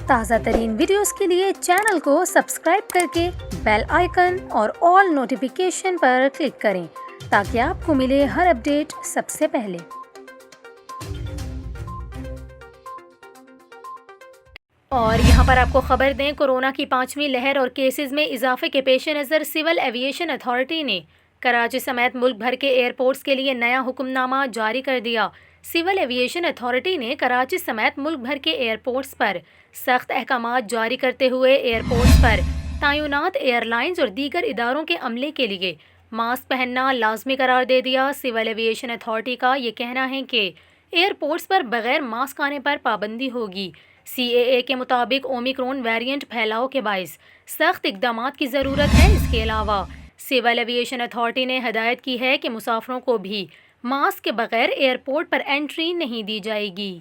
ताज़ा तरीन वीडियोस के लिए चैनल को सब्सक्राइब करके बेल आइकन और ऑल नोटिफिकेशन पर क्लिक करें ताकि आपको मिले हर अपडेट सबसे पहले। और यहाँ पर आपको खबर दें, कोरोना की 5वीं लहर और केसेस में इजाफे के पेश नज़र सिविल एविएशन अथॉरिटी ने कराची समेत मुल्क भर के एयरपोर्ट्स के लिए नया हुक्मनामा जारी कर दिया। सिविल एविएशन अथॉरिटी ने कराची समेत मुल्क भर के एयरपोर्ट्स पर सख्त अहकाम जारी करते हुए एयरपोर्ट्स पर तैनात एयरलाइंस और दीगर इदारों के अमले के लिए मास्क पहनना लाजमी करार दे दिया। सिविल एविएशन अथॉरिटी का ये कहना है कि एयरपोर्ट्स पर बगैर मास्क आने पर पाबंदी होगी। CAA के मुताबिक ओमिक्रॉन वेरिएंट फैलाव के बायस सख्त इकदाम की ज़रूरत है। इसके अलावा सिविल एविएशन अथॉरिटी ने हदायत की है कि मुसाफिरों को भी मास्क के बगैर एयरपोर्ट पर एंट्री नहीं दी जाएगी।